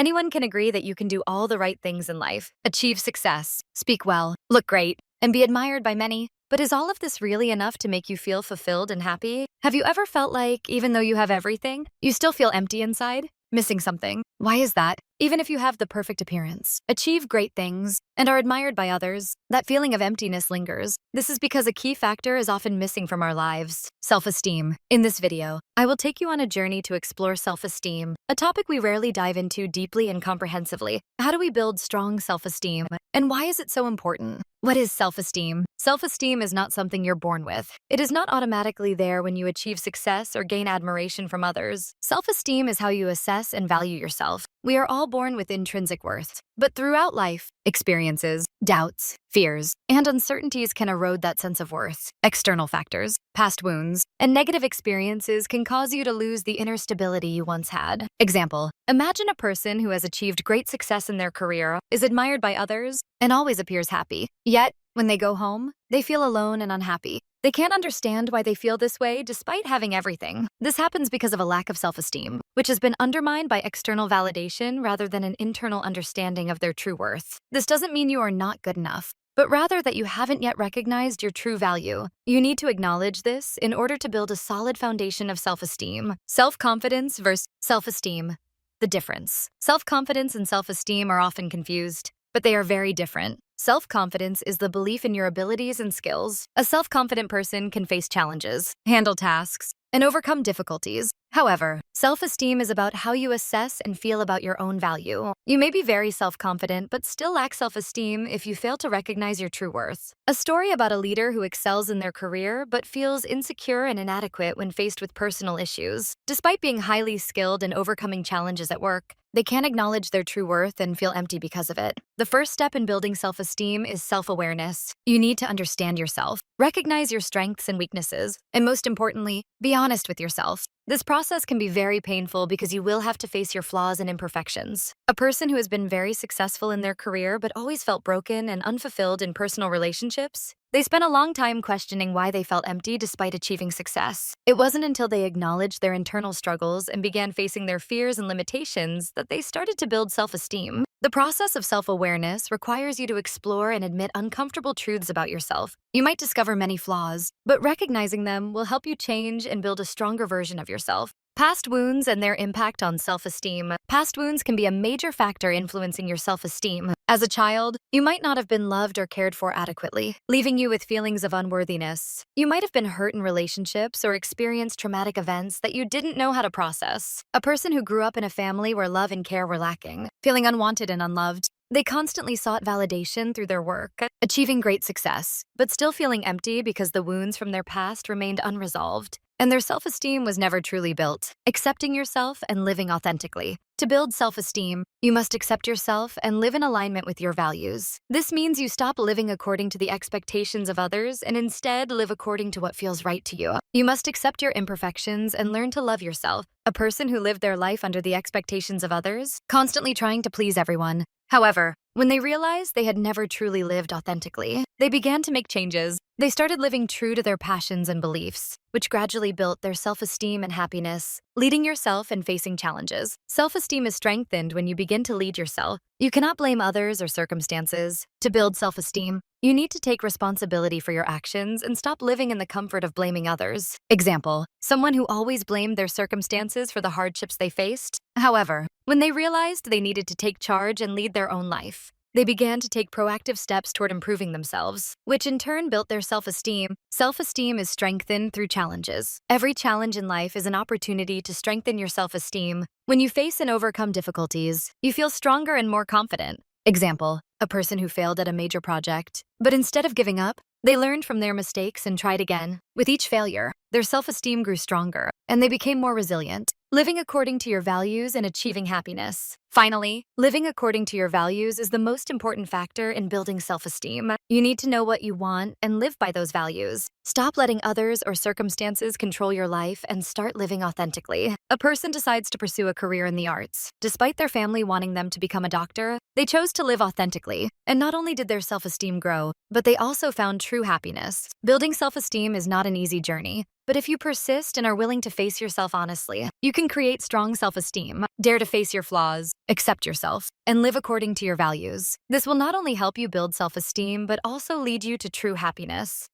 Anyone can agree that you can do all the right things in life, achieve success, speak well, look great, and be admired by many. But is all of this really enough to make you feel fulfilled and happy? Have you ever felt like, even though you have everything, you still feel empty inside? Missing something? Why is that? Even if you have the perfect appearance, achieve great things, and are admired by others, that feeling of emptiness lingers. This is because a key factor is often missing from our lives: self-esteem. In this video, I will take you on a journey to explore self-esteem, a topic we rarely dive into deeply and comprehensively. How do we build strong self-esteem? And why is it so important? What is self-esteem? Self-esteem is not something you're born with. It is not automatically there when you achieve success or gain admiration from others. Self-esteem is how you assess and value yourself. We are all born with intrinsic worth, but throughout life, experiences, doubts, fears, and uncertainties can erode that sense of worth. External factors, past wounds, and negative experiences can cause you to lose the inner stability you once had. Example: imagine a person who has achieved great success in their career, is admired by others, and always appears happy. Yet, when they go home, they feel alone and unhappy. They can't understand why they feel this way despite having everything. This happens because of a lack of self-esteem, which has been undermined by external validation rather than an internal understanding of their true worth. This doesn't mean you are not good enough, but rather that you haven't yet recognized your true value. You need to acknowledge this in order to build a solid foundation of self-esteem. Self-confidence versus self-esteem. The difference. Self-confidence and self-esteem are often confused, but they are very different. Self-confidence is the belief in your abilities and skills. A self-confident person can face challenges, handle tasks, and overcome difficulties. However, self-esteem is about how you assess and feel about your own value. You may be very self-confident, but still lack self-esteem if you fail to recognize your true worth. A story about a leader who excels in their career but feels insecure and inadequate when faced with personal issues. Despite being highly skilled and overcoming challenges at work, they can't acknowledge their true worth and feel empty because of it. The first step in building self-esteem is self-awareness. You need to understand yourself, recognize your strengths and weaknesses, and most importantly, be honest with yourself. This process can be very painful because you will have to face your flaws and imperfections. A person who has been very successful in their career but always felt broken and unfulfilled in personal relationships, they spent a long time questioning why they felt empty despite achieving success. It wasn't until they acknowledged their internal struggles and began facing their fears and limitations that they started to build self-esteem. The process of self-awareness requires you to explore and admit uncomfortable truths about yourself. You might discover many flaws, but recognizing them will help you change and build a stronger version of yourself. Past wounds and their impact on self-esteem. Past wounds can be a major factor influencing your self-esteem. As a child, you might not have been loved or cared for adequately, leaving you with feelings of unworthiness. You might have been hurt in relationships or experienced traumatic events that you didn't know how to process. A person who grew up in a family where love and care were lacking, feeling unwanted and unloved, they constantly sought validation through their work, achieving great success, but still feeling empty because the wounds from their past remained unresolved, and their self-esteem was never truly built. Accepting yourself and living authentically. To build self-esteem, you must accept yourself and live in alignment with your values. This means you stop living according to the expectations of others and instead live according to what feels right to you. You must accept your imperfections and learn to love yourself. A person who lived their life under the expectations of others, constantly trying to please everyone. However, when they realized they had never truly lived authentically, they began to make changes. They started living true to their passions and beliefs, which gradually built their self-esteem and happiness. Leading yourself and facing challenges. Self-esteem is strengthened when you begin to lead yourself. You cannot blame others or circumstances. To build self-esteem, you need to take responsibility for your actions and stop living in the comfort of blaming others. Example: someone who always blamed their circumstances for the hardships they faced. However, when they realized they needed to take charge and lead their own life, they began to take proactive steps toward improving themselves, which in turn built their self-esteem. Self-esteem is strengthened through challenges. Every challenge in life is an opportunity to strengthen your self-esteem. When you face and overcome difficulties, you feel stronger and more confident. Example: a person who failed at a major project, but instead of giving up, they learned from their mistakes and tried again. With each failure, their self-esteem grew stronger, and they became more resilient, living according to your values and achieving happiness. Finally, living according to your values is the most important factor in building self-esteem. You need to know what you want and live by those values. Stop letting others or circumstances control your life and start living authentically. A person decides to pursue a career in the arts. Despite their family wanting them to become a doctor, they chose to live authentically. And not only did their self-esteem grow, but they also found true happiness. Building self-esteem is not an easy journey, but if you persist and are willing to face yourself honestly, you can can create strong self-esteem, dare to face your flaws, accept yourself, and live according to your values. This will not only help you build self-esteem, but also lead you to true happiness.